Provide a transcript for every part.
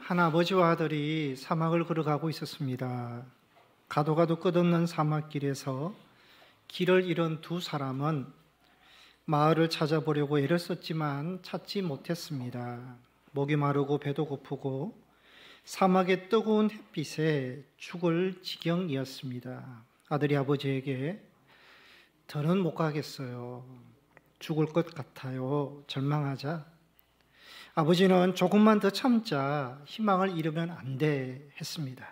한 아버지와 아들이 사막을 걸어가고 있었습니다. 가도 가도 끝없는 사막길에서 길을 잃은 두 사람은 마을을 찾아보려고 애를 썼지만 찾지 못했습니다. 목이 마르고 배도 고프고 사막의 뜨거운 햇빛에 죽을 지경이었습니다. 아들이 아버지에게 더는 못 가겠어요. 죽을 것 같아요. 절망하자 아버지는 조금만 더 참자, 희망을 잃으면 안 돼 했습니다.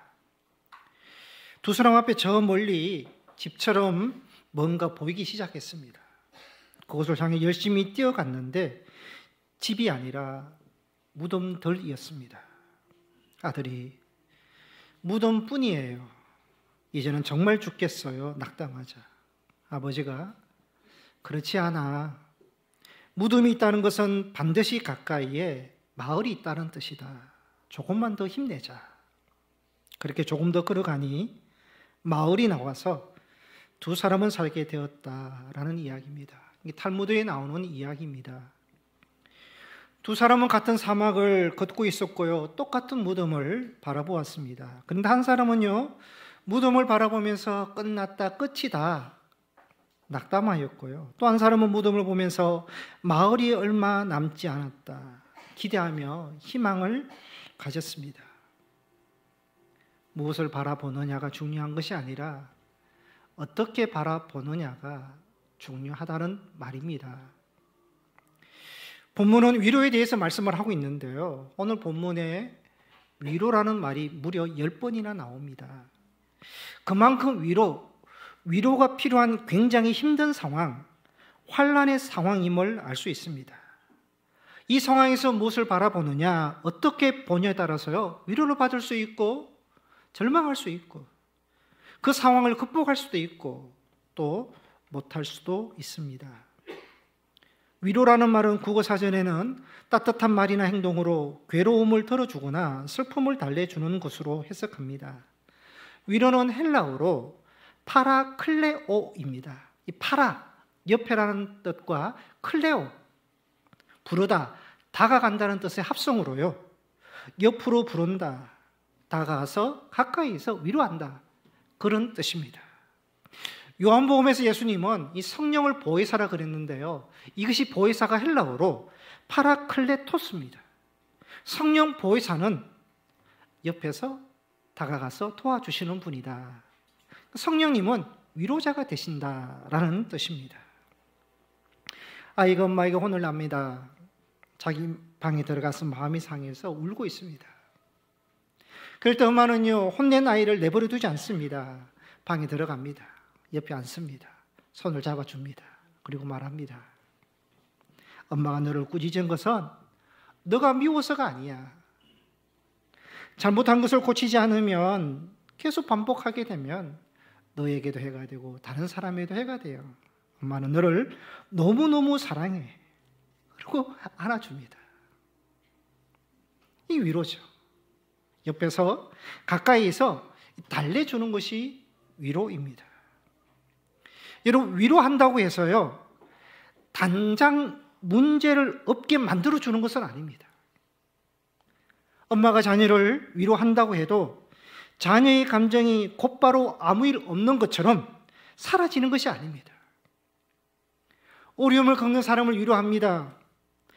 두 사람 앞에 저 멀리 집처럼 뭔가 보이기 시작했습니다. 그곳을 향해 열심히 뛰어갔는데 집이 아니라 무덤들이었습니다. 아들이 무덤뿐이에요. 이제는 정말 죽겠어요. 낙담하자. 아버지가 그렇지 않아. 무덤이 있다는 것은 반드시 가까이에 마을이 있다는 뜻이다. 조금만 더 힘내자. 그렇게 조금 더 걸어가니 마을이 나와서 두 사람은 살게 되었다라는 이야기입니다. 이게 탈무드에 나오는 이야기입니다. 두 사람은 같은 사막을 걷고 있었고요. 똑같은 무덤을 바라보았습니다. 그런데 한 사람은요, 무덤을 바라보면서 끝났다, 끝이다, 낙담하였고요. 또 한 사람은 무덤을 보면서 마을이 얼마 남지 않았다, 기대하며 희망을 가졌습니다. 무엇을 바라보느냐가 중요한 것이 아니라 어떻게 바라보느냐가 중요하다는 말입니다. 본문은 위로에 대해서 말씀을 하고 있는데요. 오늘 본문에 위로라는 말이 무려 10번이나 나옵니다. 그만큼 위로가 필요한 굉장히 힘든 상황, 환난의 상황임을 알 수 있습니다. 이 상황에서 무엇을 바라보느냐, 어떻게 보냐에 따라서요, 위로를 받을 수 있고 절망할 수 있고 그 상황을 극복할 수도 있고 또 못할 수도 있습니다. 위로라는 말은 국어사전에는 따뜻한 말이나 행동으로 괴로움을 덜어주거나 슬픔을 달래주는 것으로 해석합니다. 위로는 헬라어로 파라클레오입니다. 이 파라, 옆에라는 뜻과 클레오, 부르다, 다가간다는 뜻의 합성으로요, 옆으로 부른다, 다가가서 가까이서 위로한다, 그런 뜻입니다. 요한복음에서 예수님은 이 성령을 보혜사라 그랬는데요, 이것이 보혜사가 헬라어로 파라클레토스입니다. 성령 보혜사는 옆에서 다가가서 도와주시는 분이다. 성령님은 위로자가 되신다라는 뜻입니다. 아이가 엄마에게 혼을 납니다. 자기 방에 들어가서 마음이 상해서 울고 있습니다. 그럴 때 엄마는요, 혼낸 아이를 내버려 두지 않습니다. 방에 들어갑니다. 옆에 앉습니다. 손을 잡아줍니다. 그리고 말합니다. 엄마가 너를 꾸짖은 것은 너가 미워서가 아니야. 잘못한 것을 고치지 않으면 계속 반복하게 되면 너에게도 해가 되고 다른 사람에도 해가 돼요. 엄마는 너를 너무너무 사랑해. 그리고 안아줍니다. 이 위로죠. 옆에서 가까이서 달래주는 것이 위로입니다. 여러분, 위로한다고 해서요, 당장 문제를 없게 만들어주는 것은 아닙니다. 엄마가 자녀를 위로한다고 해도 자녀의 감정이 곧바로 아무 일 없는 것처럼 사라지는 것이 아닙니다. 어려움을 겪는 사람을 위로합니다.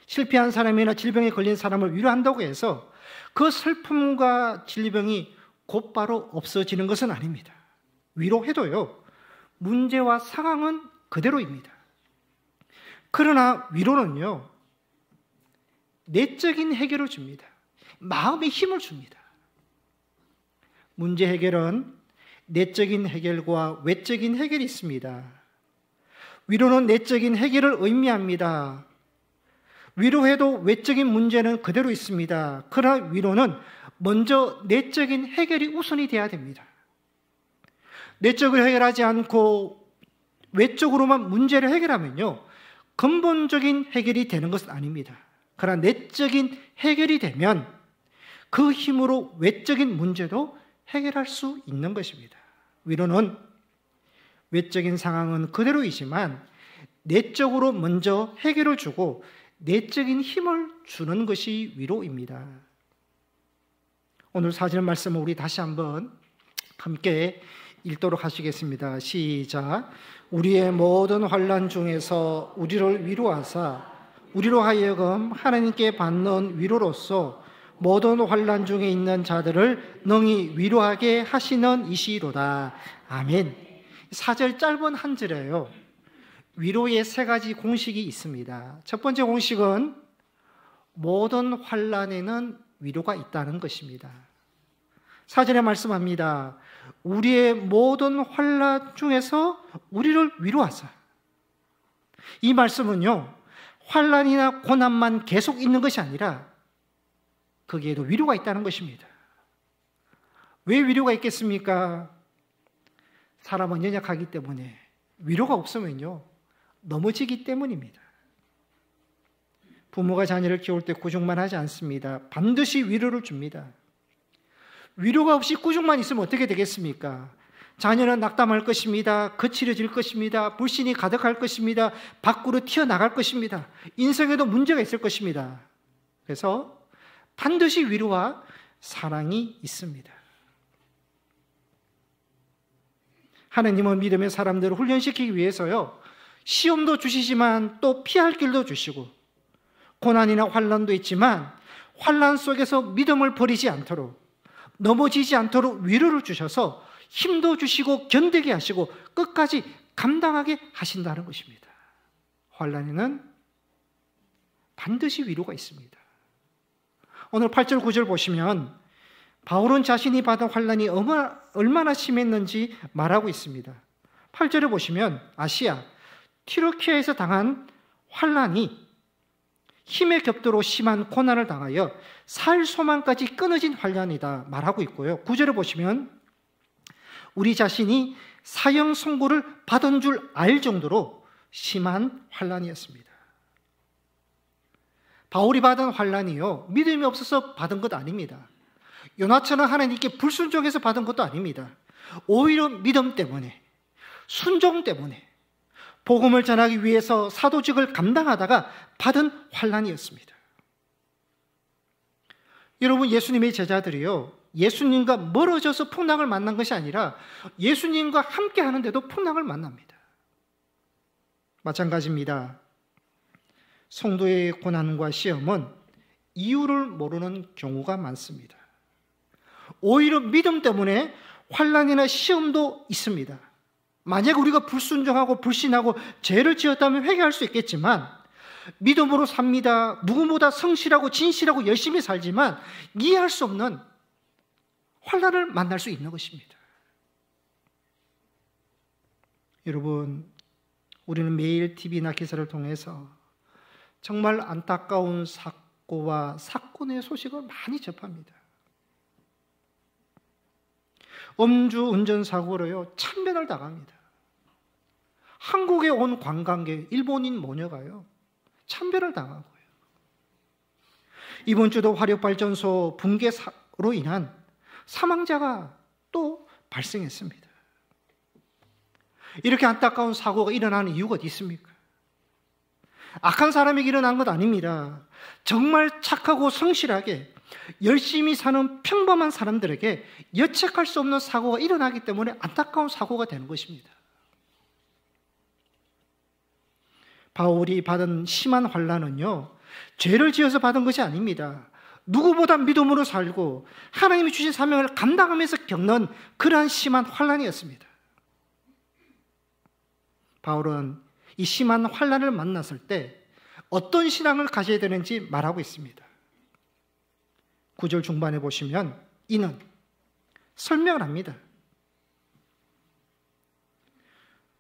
실패한 사람이나 질병에 걸린 사람을 위로한다고 해서 그 슬픔과 질병이 곧바로 없어지는 것은 아닙니다. 위로해도요, 문제와 상황은 그대로입니다. 그러나 위로는요, 내적인 해결을 줍니다. 마음의 힘을 줍니다. 문제 해결은 내적인 해결과 외적인 해결이 있습니다. 위로는 내적인 해결을 의미합니다. 위로해도 외적인 문제는 그대로 있습니다. 그러나 위로는 먼저 내적인 해결이 우선이 돼야 됩니다. 내적을 해결하지 않고 외적으로만 문제를 해결하면요, 근본적인 해결이 되는 것은 아닙니다. 그러나 내적인 해결이 되면 그 힘으로 외적인 문제도 해결할 수 있는 것입니다. 위로는 외적인 상황은 그대로이지만 내적으로 먼저 해결을 주고 내적인 힘을 주는 것이 위로입니다. 오늘 사절 말씀을 우리 다시 한번 함께 읽도록 하시겠습니다. 시작. 우리의 모든 환난 중에서 우리를 위로하사 우리로 하여금 하나님께 받는 위로로서 모든 환난 중에 있는 자들을 능히 위로하게 하시는 이시로다. 아멘. 4절 짧은 한 절이에요. 위로의 세 가지 공식이 있습니다. 첫 번째 공식은 모든 환난에는 위로가 있다는 것입니다. 4절에 말씀합니다. 우리의 모든 환난 중에서 우리를 위로하사. 이 말씀은요, 환난이나 고난만 계속 있는 것이 아니라 거기에도 위로가 있다는 것입니다. 왜 위로가 있겠습니까? 사람은 연약하기 때문에, 위로가 없으면요 넘어지기 때문입니다. 부모가 자녀를 키울 때 구중만 하지 않습니다. 반드시 위로를 줍니다. 위로가 없이 꾸중만 있으면 어떻게 되겠습니까? 자녀는 낙담할 것입니다. 거칠어질 것입니다. 불신이 가득할 것입니다. 밖으로 튀어나갈 것입니다. 인생에도 문제가 있을 것입니다. 그래서 반드시 위로와 사랑이 있습니다. 하나님은 믿음의 사람들을 훈련시키기 위해서요, 시험도 주시지만 또 피할 길도 주시고, 고난이나 환난도 있지만 환난 속에서 믿음을 버리지 않도록, 넘어지지 않도록 위로를 주셔서 힘도 주시고 견디게 하시고 끝까지 감당하게 하신다는 것입니다. 환난에는 반드시 위로가 있습니다. 오늘 8절 9절 보시면 바울은 자신이 받은 환난이 얼마나 심했는지 말하고 있습니다. 8절에 보시면 아시아 티로키아에서 당한 환난이 힘의 격도로 심한 고난을 당하여 살 소망까지 끊어진 환난이다 말하고 있고요. 9절에 보시면 우리 자신이 사형 선고를 받은 줄 알 정도로 심한 환난이었습니다. 바울이 받은 환난이요, 믿음이 없어서 받은 것 아닙니다. 요나처럼 하나님께 불순종해서 받은 것도 아닙니다. 오히려 믿음 때문에, 순종 때문에 복음을 전하기 위해서 사도직을 감당하다가 받은 환난이었습니다. 여러분, 예수님의 제자들이요, 예수님과 멀어져서 풍랑을 만난 것이 아니라 예수님과 함께 하는데도 풍랑을 만납니다. 마찬가지입니다. 성도의 고난과 시험은 이유를 모르는 경우가 많습니다. 오히려 믿음 때문에 환난이나 시험도 있습니다. 만약 우리가 불순종하고 불신하고 죄를 지었다면 회개할 수 있겠지만, 믿음으로 삽니다. 누구보다 성실하고 진실하고 열심히 살지만 이해할 수 없는 환난을 만날 수 있는 것입니다. 여러분, 우리는 매일 TV나 기사를 통해서 정말 안타까운 사고와 사건의 소식을 많이 접합니다. 음주 운전사고로요, 참변을 당합니다. 한국에 온 관광객, 일본인 모녀가요, 참변을 당하고요. 이번 주도 화력발전소 붕괴로 인한 사망자가 또 발생했습니다. 이렇게 안타까운 사고가 일어나는 이유가 어디 있습니까? 악한 사람에게 일어난 것 아닙니다. 정말 착하고 성실하게 열심히 사는 평범한 사람들에게 예측할 수 없는 사고가 일어나기 때문에 안타까운 사고가 되는 것입니다. 바울이 받은 심한 환난은요, 죄를 지어서 받은 것이 아닙니다. 누구보다 믿음으로 살고 하나님이 주신 사명을 감당하면서 겪는 그러한 심한 환난이었습니다. 바울은 이 심한 환난을 만났을 때 어떤 신앙을 가져야 되는지 말하고 있습니다. 9절 중반에 보시면 이는 설명을 합니다.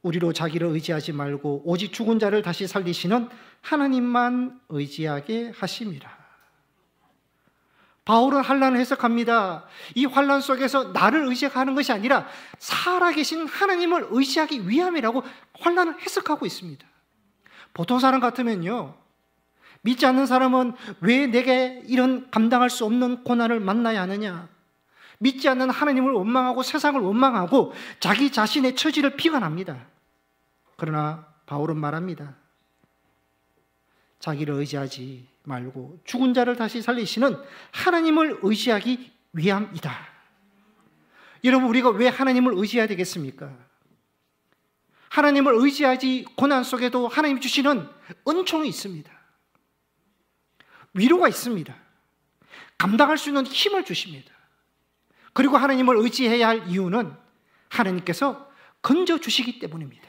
우리로 자기를 의지하지 말고 오직 죽은 자를 다시 살리시는 하나님만 의지하게 하심이라. 바울은 환난을 해석합니다. 이 환난 속에서 나를 의지하는 것이 아니라 살아계신 하나님을 의지하기 위함이라고 환난을 해석하고 있습니다. 보통 사람 같으면요, 믿지 않는 사람은 왜 내게 이런 감당할 수 없는 고난을 만나야 하느냐, 믿지 않는 하나님을 원망하고 세상을 원망하고 자기 자신의 처지를 비관합니다. 그러나 바울은 말합니다. 자기를 의지하지 말고 죽은 자를 다시 살리시는 하나님을 의지하기 위함이다. 여러분, 우리가 왜 하나님을 의지해야 되겠습니까? 하나님을 의지하지 고난 속에도 하나님 주시는 은총이 있습니다. 위로가 있습니다. 감당할 수 있는 힘을 주십니다. 그리고 하나님을 의지해야 할 이유는 하나님께서 건져주시기 때문입니다.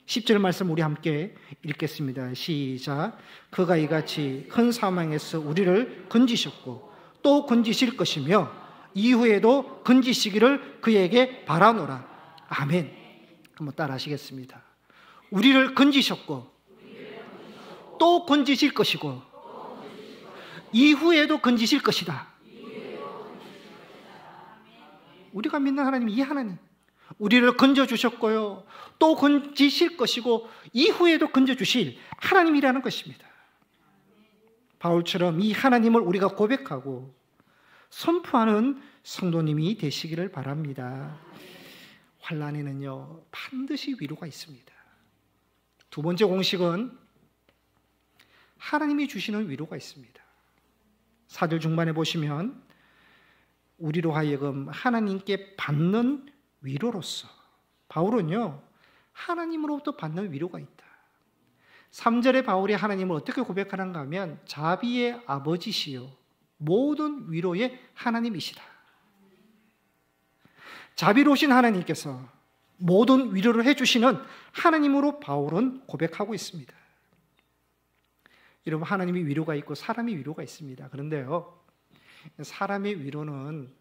10절 말씀 우리 함께 읽겠습니다. 시작. 그가 이같이 큰 사망에서 우리를 건지셨고 또 건지실 것이며 이후에도 건지시기를 그에게 바라노라. 아멘. 한번 따라 하시겠습니다. 우리를 건지셨고 또 건지실 것이고 이후에도 건지실 것이다. 우리가 믿는 하나님, 이 하나님, 우리를 건져주셨고요 또 건지실 것이고 이후에도 건져주실 하나님이라는 것입니다. 바울처럼 이 하나님을 우리가 고백하고 선포하는 성도님이 되시기를 바랍니다. 환난에는요 반드시 위로가 있습니다. 두 번째 공식은 하나님이 주시는 위로가 있습니다. 4절 중반에 보시면 우리로 하여금 하나님께 받는 위로로서, 바울은요 하나님으로부터 받는 위로가 있다. 3절에 바울이 하나님을 어떻게 고백하는가 하면 자비의 아버지시요 모든 위로의 하나님이시다. 자비로우신 하나님께서 모든 위로를 해주시는 하나님으로 바울은 고백하고 있습니다. 여러분, 하나님이 위로가 있고 사람이 위로가 있습니다. 그런데요 사람의 위로는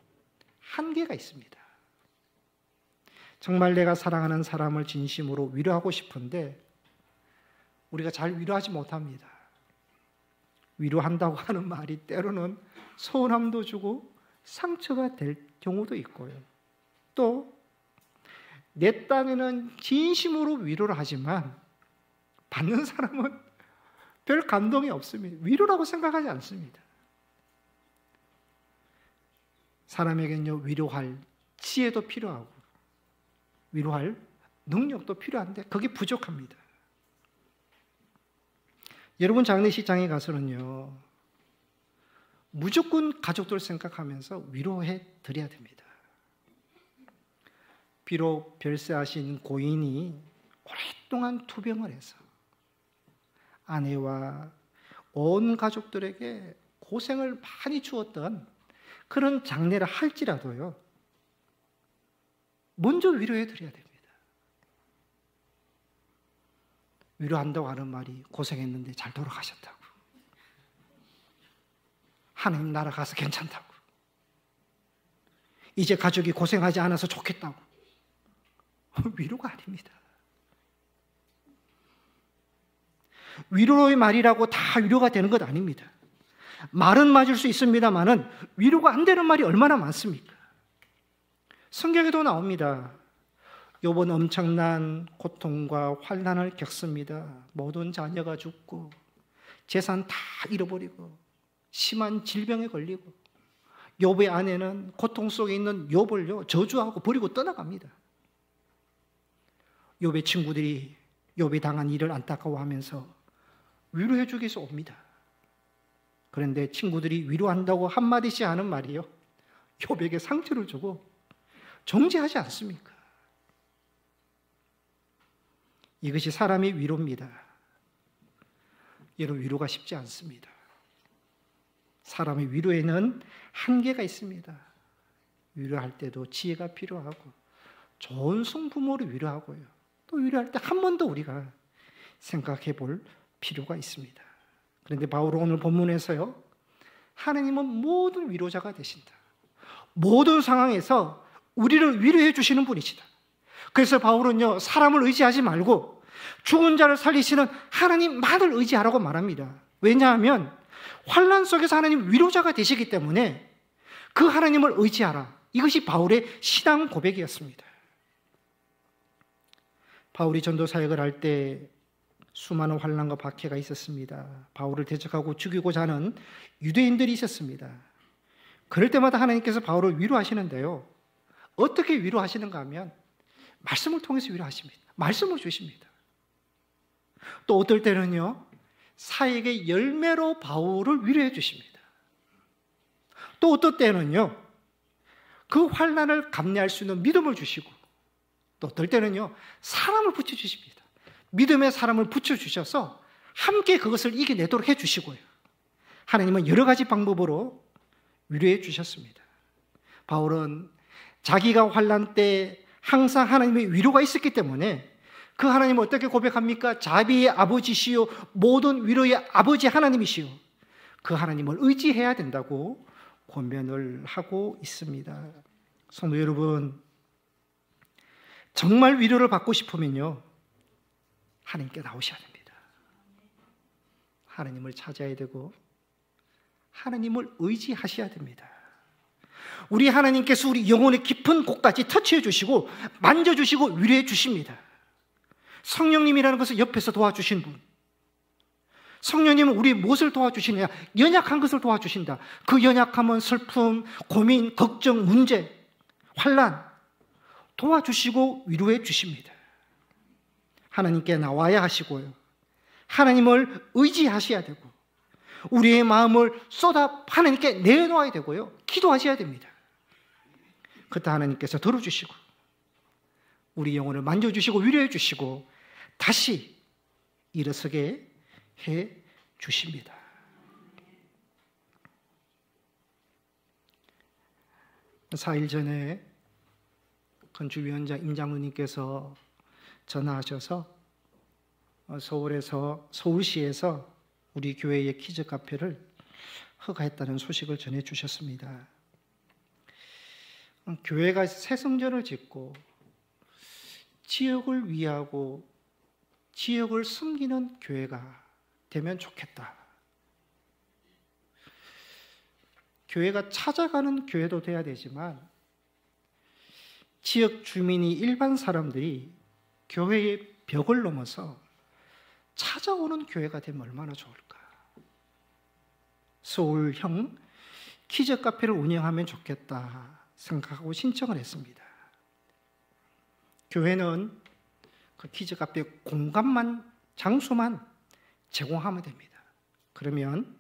한계가 있습니다. 정말 내가 사랑하는 사람을 진심으로 위로하고 싶은데 우리가 잘 위로하지 못합니다. 위로한다고 하는 말이 때로는 서운함도 주고 상처가 될 경우도 있고요. 또 내 딴에는 진심으로 위로를 하지만 받는 사람은 별 감동이 없습니다. 위로라고 생각하지 않습니다. 사람에게는요 위로할 지혜도 필요하고 위로할 능력도 필요한데 그게 부족합니다. 여러분, 장례식장에 가서는요 무조건 가족들 생각하면서 위로해 드려야 됩니다. 비록 별세하신 고인이 오랫동안 투병을 해서 아내와 온 가족들에게 고생을 많이 주었던 그런 장례를 할지라도요 먼저 위로해 드려야 됩니다. 위로한다고 하는 말이 고생했는데 잘 돌아가셨다고, 하나님 나라 가서 괜찮다고, 이제 가족이 고생하지 않아서 좋겠다고, 위로가 아닙니다. 위로의 말이라고 다 위로가 되는 것 아닙니다. 말은 맞을 수 있습니다만은 위로가 안 되는 말이 얼마나 많습니까? 성경에도 나옵니다. 욥은 엄청난 고통과 환난을 겪습니다. 모든 자녀가 죽고 재산 다 잃어버리고 심한 질병에 걸리고 욥의 아내는 고통 속에 있는 욥을요 저주하고 버리고 떠나갑니다. 욥의 친구들이 욥이 당한 일을 안타까워하면서 위로해 주기 위해서 옵니다. 그런데 친구들이 위로한다고 한마디씩 하는 말이요 욥에게 상처를 주고 정죄하지 않습니까? 이것이 사람의 위로입니다. 여러분, 위로가 쉽지 않습니다. 사람의 위로에는 한계가 있습니다. 위로할 때도 지혜가 필요하고 좋은 성부모를 위로하고요 또 위로할 때 한 번 더 우리가 생각해 볼 필요가 있습니다. 그런데 바울은 오늘 본문에서요 하나님은 모든 위로자가 되신다. 모든 상황에서 우리를 위로해 주시는 분이시다. 그래서 바울은요 사람을 의지하지 말고 죽은 자를 살리시는 하나님만을 의지하라고 말합니다. 왜냐하면 환난 속에서 하나님 위로자가 되시기 때문에 그 하나님을 의지하라. 이것이 바울의 신앙 고백이었습니다. 바울이 전도 사역을 할 때 수많은 환난과 박해가 있었습니다. 바울을 대적하고 죽이고자 하는 유대인들이 있었습니다. 그럴 때마다 하나님께서 바울을 위로하시는데요 어떻게 위로하시는가 하면 말씀을 통해서 위로하십니다. 말씀을 주십니다. 또 어떨 때는요 사역의 열매로 바울을 위로해 주십니다. 또 어떨 때는요 그 환난을 감내할 수 있는 믿음을 주시고, 또 어떨 때는요, 사람을 붙여주십니다. 믿음의 사람을 붙여주셔서 함께 그것을 이겨내도록 해주시고요. 하나님은 여러 가지 방법으로 위로해 주셨습니다. 바울은 자기가 환난 때 항상 하나님의 위로가 있었기 때문에 그 하나님은 어떻게 고백합니까? 자비의 아버지시요 모든 위로의 아버지 하나님이시요, 그 하나님을 의지해야 된다고 권면을 하고 있습니다. 성도 여러분, 정말 위로를 받고 싶으면요, 하나님께 나오셔야 됩니다. 하나님을 찾아야 되고 하나님을 의지하셔야 됩니다. 우리 하나님께서 우리 영혼의 깊은 곳까지 터치해 주시고 만져주시고 위로해 주십니다. 성령님이라는 것은 옆에서 도와주신 분. 성령님은 우리 무엇을 도와주시느냐? 연약한 것을 도와주신다. 그 연약함은 슬픔, 고민, 걱정, 문제, 환난 도와주시고 위로해 주십니다. 하나님께 나와야 하시고요, 하나님을 의지하셔야 되고 우리의 마음을 쏟아 하나님께 내놓아야 되고요, 기도하셔야 됩니다. 그때 하나님께서 들어주시고 우리 영혼을 만져주시고 위로해 주시고 다시 일어서게 해 주십니다. 사일 전에 건축위원장 임장로님께서 전화하셔서 서울시에서 우리 교회의 키즈 카페를 허가했다는 소식을 전해 주셨습니다. 교회가 새 성전을 짓고 지역을 위하고 지역을 섬기는 교회가 되면 좋겠다. 교회가 찾아가는 교회도 돼야 되지만 지역 주민이, 일반 사람들이 교회의 벽을 넘어서 찾아오는 교회가 되면 얼마나 좋을까. 서울형 키즈 카페를 운영하면 좋겠다 생각하고 신청을 했습니다. 교회는 그 키즈 카페 공간만, 장소만 제공하면 됩니다. 그러면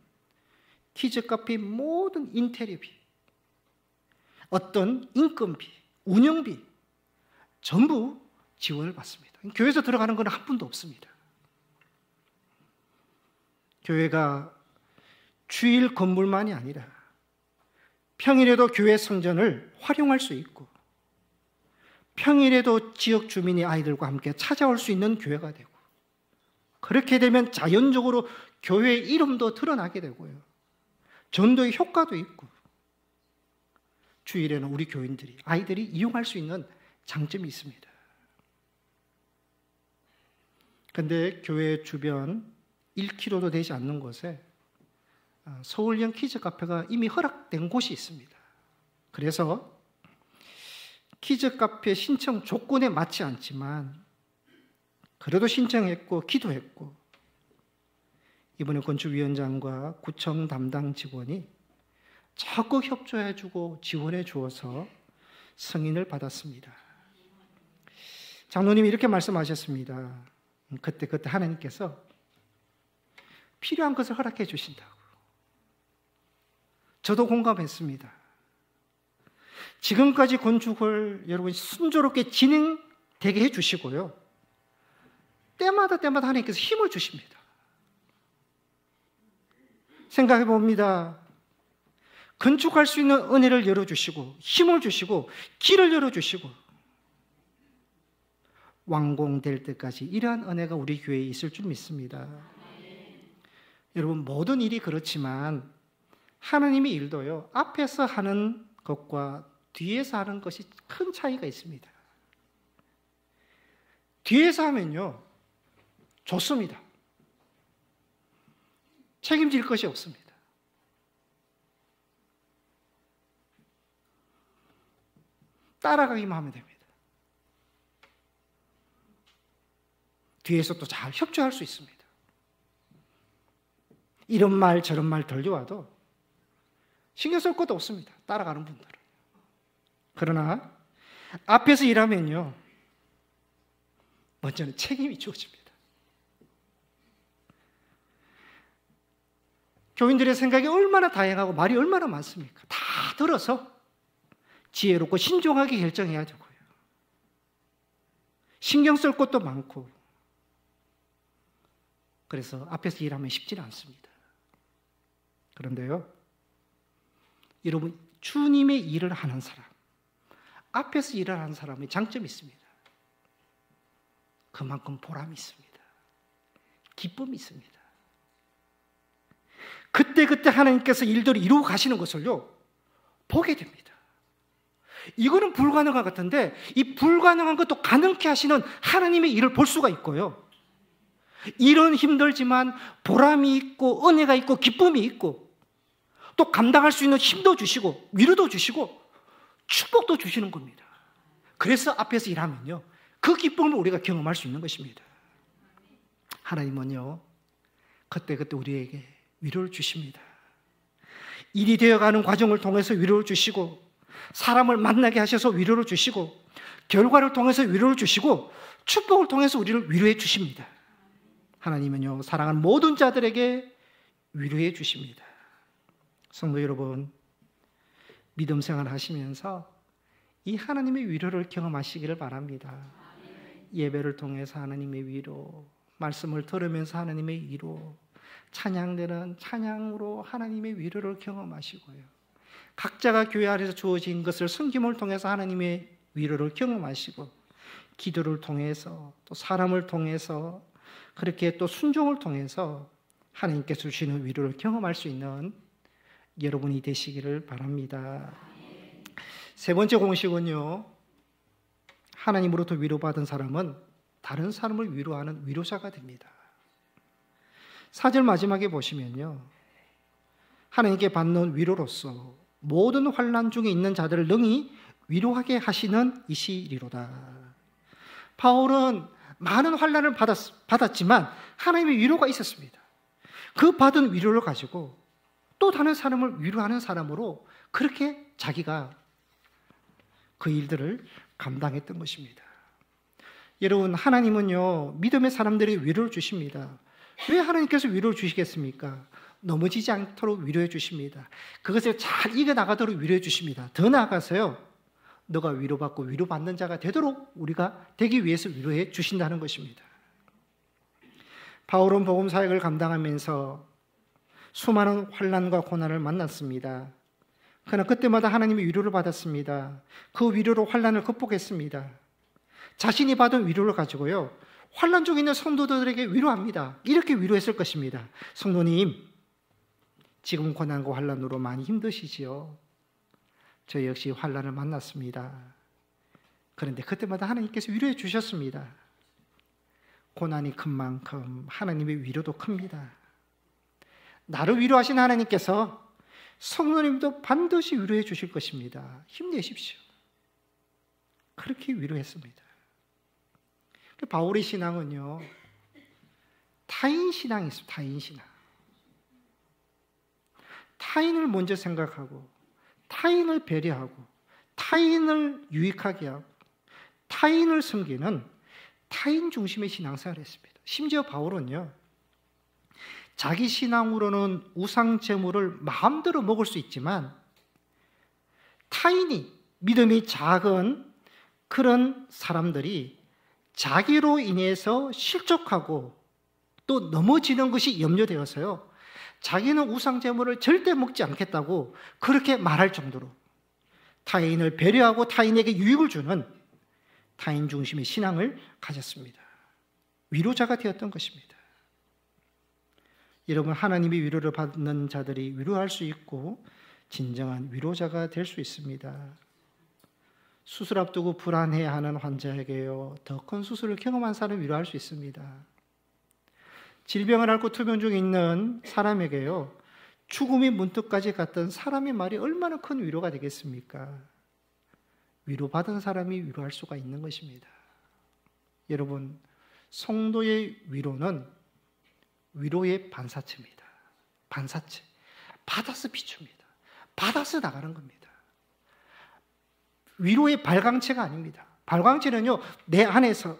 키즈 카페 모든 인테리어비, 어떤 인건비, 운영비 전부 지원을 받습니다. 교회에서 들어가는 건 한 푼도 없습니다. 교회가 주일 건물만이 아니라 평일에도 교회 성전을 활용할 수 있고 평일에도 지역 주민이 아이들과 함께 찾아올 수 있는 교회가 되고, 그렇게 되면 자연적으로 교회의 이름도 드러나게 되고요, 전도의 효과도 있고 주일에는 우리 교인들이, 아이들이 이용할 수 있는 장점이 있습니다. 그런데 교회 주변 1km도 되지 않는 곳에 서울형 키즈 카페가 이미 허락된 곳이 있습니다. 그래서 키즈 카페 신청 조건에 맞지 않지만 그래도 신청했고 기도했고, 이번에 건축위원장과 구청 담당 직원이 적극 협조해주고 지원해 주어서 승인을 받았습니다. 장로님이 이렇게 말씀하셨습니다. 그때 하나님께서 필요한 것을 허락해 주신다고. 저도 공감했습니다. 지금까지 건축을 여러분 순조롭게 진행되게 해주시고요, 때마다 하나님께서 힘을 주십니다. 생각해 봅니다. 건축할 수 있는 은혜를 열어주시고 힘을 주시고 길을 열어주시고 완공될 때까지 이러한 은혜가 우리 교회에 있을 줄 믿습니다. 여러분, 모든 일이 그렇지만 하나님의 일도요, 앞에서 하는 것과 뒤에서 하는 것이 큰 차이가 있습니다. 뒤에서 하면요 좋습니다. 책임질 것이 없습니다. 따라가기만 하면 됩니다. 뒤에서 또 잘 협조할 수 있습니다. 이런 말 저런 말 들려와도 신경 쓸 것도 없습니다. 따라가는 분들은. 그러나 앞에서 일하면요 먼저는 책임이 주어집니다. 교인들의 생각이 얼마나 다양하고 말이 얼마나 많습니까? 다 들어서 지혜롭고 신중하게 결정해야 되고요. 신경 쓸 것도 많고, 그래서 앞에서 일하면 쉽지는 않습니다. 그런데요, 여러분, 주님의 일을 하는 사람, 앞에서 일을 하는 사람의 장점이 있습니다. 그만큼 보람이 있습니다. 기쁨이 있습니다. 그때그때 하나님께서 일들을 이루어 가시는 것을요, 보게 됩니다. 이거는 불가능한 것 같은데, 이 불가능한 것도 가능케 하시는 하나님의 일을 볼 수가 있고요. 일은 힘들지만 보람이 있고 은혜가 있고 기쁨이 있고, 또 감당할 수 있는 힘도 주시고 위로도 주시고 축복도 주시는 겁니다. 그래서 앞에서 일하면요, 그 기쁨을 우리가 경험할 수 있는 것입니다. 하나님은요, 그때그때 우리에게 위로를 주십니다. 일이 되어가는 과정을 통해서 위로를 주시고, 사람을 만나게 하셔서 위로를 주시고, 결과를 통해서 위로를 주시고, 축복을 통해서 우리를 위로해 주십니다. 하나님은요, 사랑하는 모든 자들에게 위로해 주십니다. 성도 여러분, 믿음 생활 하시면서 이 하나님의 위로를 경험하시기를 바랍니다. 예배를 통해서 하나님의 위로, 말씀을 들으면서 하나님의 위로, 찬양되는 찬양으로 하나님의 위로를 경험하시고요, 각자가 교회 안에서 주어진 것을 섬김을 통해서 하나님의 위로를 경험하시고, 기도를 통해서 또 사람을 통해서 그렇게 또 순종을 통해서 하나님께서 주시는 위로를 경험할 수 있는 여러분이 되시기를 바랍니다. 세 번째 공식은요, 하나님으로부터 위로받은 사람은 다른 사람을 위로하는 위로자가 됩니다. 4절 마지막에 보시면요, 하나님께 받는 위로로서 모든 환난 중에 있는 자들을 능히 위로하게 하시는 이시리로다. 바울은 많은 환난을 받았지만 하나님의 위로가 있었습니다. 그 받은 위로를 가지고 또 다른 사람을 위로하는 사람으로 그렇게 자기가 그 일들을 감당했던 것입니다. 여러분, 하나님은요, 믿음의 사람들에게 위로를 주십니다. 왜 하나님께서 위로를 주시겠습니까? 넘어지지 않도록 위로해 주십니다. 그것을 잘 이겨나가도록 위로해 주십니다. 더 나아가서요, 너가 위로받고 위로받는 자가 되도록 우리가 되기 위해서 위로해 주신다는 것입니다. 바울은 복음 사역을 감당하면서 수많은 환난과 고난을 만났습니다. 그러나 그때마다 하나님의 위로를 받았습니다. 그 위로로 환난을 극복했습니다. 자신이 받은 위로를 가지고요, 환난 중에 있는 성도들에게 위로합니다. 이렇게 위로했을 것입니다. 성도님, 지금 고난과 환난으로 많이 힘드시지요? 저 역시 환난을 만났습니다. 그런데 그때마다 하나님께서 위로해 주셨습니다. 고난이 큰 만큼 하나님의 위로도 큽니다. 나를 위로하신 하나님께서 성도님도 반드시 위로해 주실 것입니다. 힘내십시오. 그렇게 위로했습니다. 바울의 신앙은요, 타인 신앙이 있습니다. 타인 신앙. 타인을 먼저 생각하고, 타인을 배려하고, 타인을 유익하게 하고, 타인을 섬기는 타인 중심의 신앙생활을 했습니다. 심지어 바울은요, 자기 신앙으로는 우상 제물을 마음대로 먹을 수 있지만 타인이, 믿음이 작은 그런 사람들이 자기로 인해서 실족하고 또 넘어지는 것이 염려되어서요, 자기는 우상 제물을 절대 먹지 않겠다고 그렇게 말할 정도로 타인을 배려하고 타인에게 유익을 주는 타인 중심의 신앙을 가졌습니다. 위로자가 되었던 것입니다. 여러분, 하나님의 위로를 받는 자들이 위로할 수 있고 진정한 위로자가 될 수 있습니다. 수술 앞두고 불안해하는 환자에게요, 더 큰 수술을 경험한 사람을 위로할 수 있습니다. 질병을 앓고 투병 중에 있는 사람에게요, 죽음이 문턱까지 갔던 사람의 말이 얼마나 큰 위로가 되겠습니까? 위로받은 사람이 위로할 수가 있는 것입니다. 여러분, 성도의 위로는 위로의 반사체입니다. 반사체. 받아서 비춥니다. 받아서 나가는 겁니다. 위로의 발광체가 아닙니다. 발광체는요, 내 안에서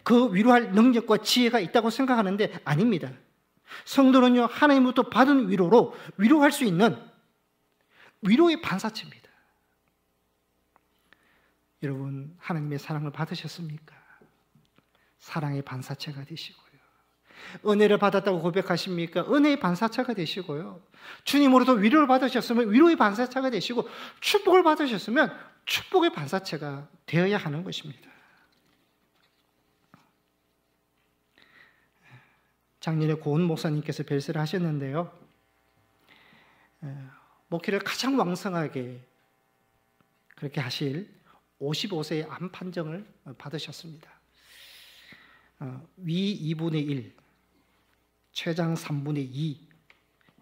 그 위로할 능력과 지혜가 있다고 생각하는데 아닙니다. 성도는요, 하나님으로부터 받은 위로로 위로할 수 있는 위로의 반사체입니다. 여러분, 하나님의 사랑을 받으셨습니까? 사랑의 반사체가 되시고요. 은혜를 받았다고 고백하십니까? 은혜의 반사체가 되시고요. 주님으로부터 위로를 받으셨으면 위로의 반사체가 되시고, 축복을 받으셨으면 축복의 반사체가 되어야 하는 것입니다. 작년에 고은 목사님께서 별세를 하셨는데요, 목회를 가장 왕성하게 그렇게 하실 55세의 암 판정을 받으셨습니다. 위 2분의 1, 췌장 3분의 2,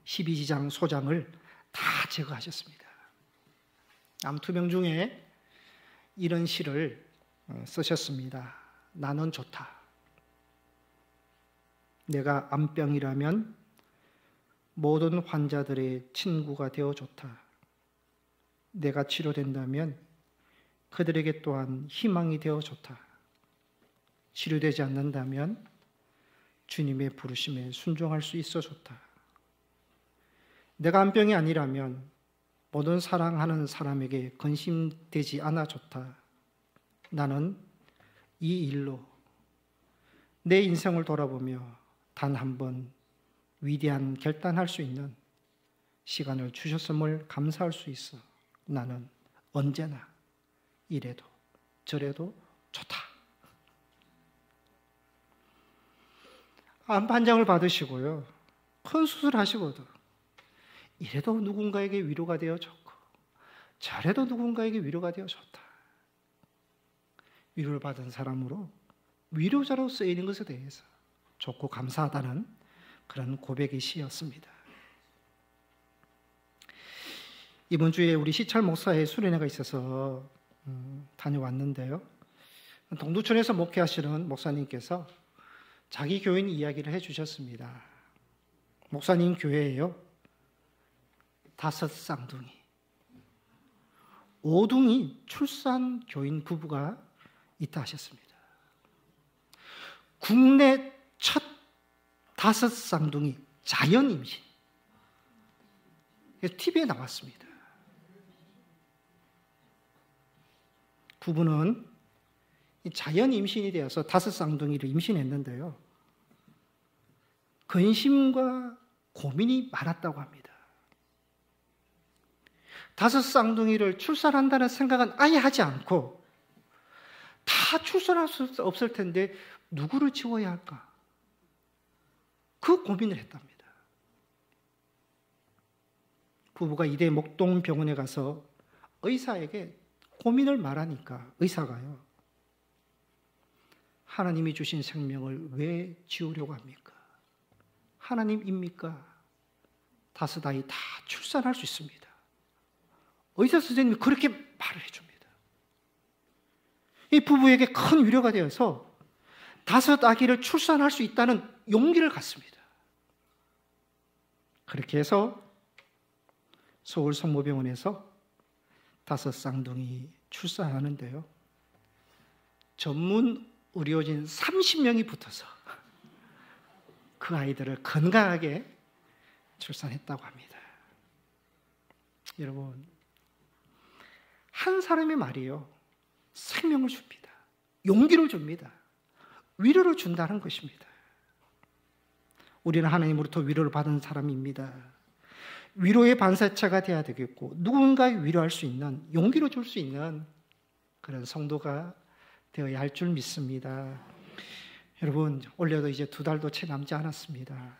12지장 소장을 다 제거하셨습니다. 암투병 중에 이런 시를 쓰셨습니다. 나는 좋다. 내가 암병이라면 모든 환자들의 친구가 되어 좋다. 내가 치료된다면 그들에게 또한 희망이 되어 좋다. 치료되지 않는다면 주님의 부르심에 순종할 수 있어 좋다. 내가 암병이 아니라면 모든 사랑하는 사람에게 근심되지 않아 좋다. 나는 이 일로 내 인생을 돌아보며 단 한 번 위대한 결단할 수 있는 시간을 주셨음을 감사할 수 있어. 나는 언제나 이래도 저래도 좋다. 암 판정을 받으시고요, 큰 수술하시고도 이래도 누군가에게 위로가 되어 좋고 저래도 누군가에게 위로가 되어 좋다. 위로를 받은 사람으로 위로자로 쓰이는 것에 대해서 좋고 감사하다는 그런 고백의 시였습니다. 이번 주에 우리 시찰 목사의 수련회가 있어서 다녀왔는데요, 동두천에서 목회하시는 목사님께서 자기 교인 이야기를 해주셨습니다. 목사님 교회에요, 5 쌍둥이, 5둥이 출산 교인 부부가 있다 하셨습니다. 국내 첫 5 쌍둥이 자연 임신, TV에 나왔습니다. 부부는 자연 임신이 되어서 5 쌍둥이를 임신했는데요, 근심과 고민이 많았다고 합니다. 5 쌍둥이를 출산한다는 생각은 아예 하지 않고, 다 출산할 수 없을 텐데 누구를 지워야 할까? 그 고민을 했답니다. 부부가 이대 목동병원에 가서 의사에게 고민을 말하니까 의사가요, 하나님이 주신 생명을 왜 지우려고 합니까? 하나님입니까? 5 아이 다 출산할 수 있습니다. 의사 선생님이 그렇게 말을 해줍니다. 이 부부에게 큰 위로가 되어서 5 아기를 출산할 수 있다는 용기를 갖습니다. 그렇게 해서 서울 성모병원에서 5 쌍둥이 출산하는데요, 전문 의료진 30명이 붙어서 그 아이들을 건강하게 출산했다고 합니다. 여러분, 한 사람의 말이요, 생명을 줍니다. 용기를 줍니다. 위로를 준다는 것입니다. 우리는 하나님으로부터 위로를 받은 사람입니다. 위로의 반사체가 되어야 되겠고, 누군가를 위로할 수 있는, 용기를 줄 수 있는 그런 성도가 되어야 할 줄 믿습니다. 여러분, 올해도 이제 2달도 채 남지 않았습니다.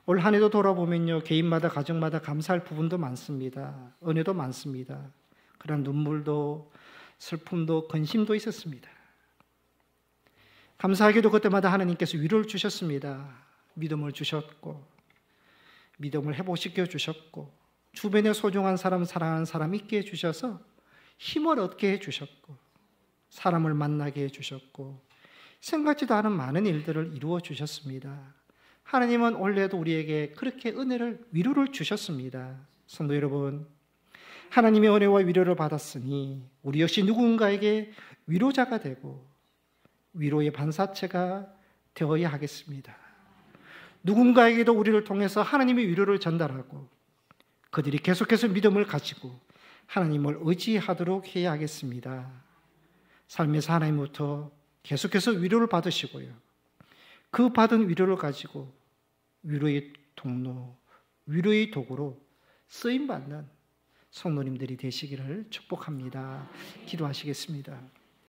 올 한 해도 돌아보면요, 개인마다 가정마다 감사할 부분도 많습니다. 은혜도 많습니다. 그런 눈물도 슬픔도 근심도 있었습니다. 감사하게도 그때마다 하나님께서 위로를 주셨습니다. 믿음을 주셨고, 믿음을 회복시켜 주셨고, 주변에 소중한 사람, 사랑하는 사람 있게 해주셔서 힘을 얻게 해주셨고, 사람을 만나게 해주셨고, 생각지도 않은 많은 일들을 이루어 주셨습니다. 하나님은 올해도 우리에게 그렇게 은혜를, 위로를 주셨습니다. 성도 여러분, 하나님의 은혜와 위로를 받았으니 우리 역시 누군가에게 위로자가 되고 위로의 반사체가 되어야 하겠습니다. 누군가에게도 우리를 통해서 하나님의 위로를 전달하고, 그들이 계속해서 믿음을 가지고 하나님을 의지하도록 해야 하겠습니다. 삶에서 하나님부터 계속해서 위로를 받으시고요. 그 받은 위로를 가지고 위로의 통로, 위로의 도구로 쓰임받는 성도님들이 되시기를 축복합니다. 기도하시겠습니다.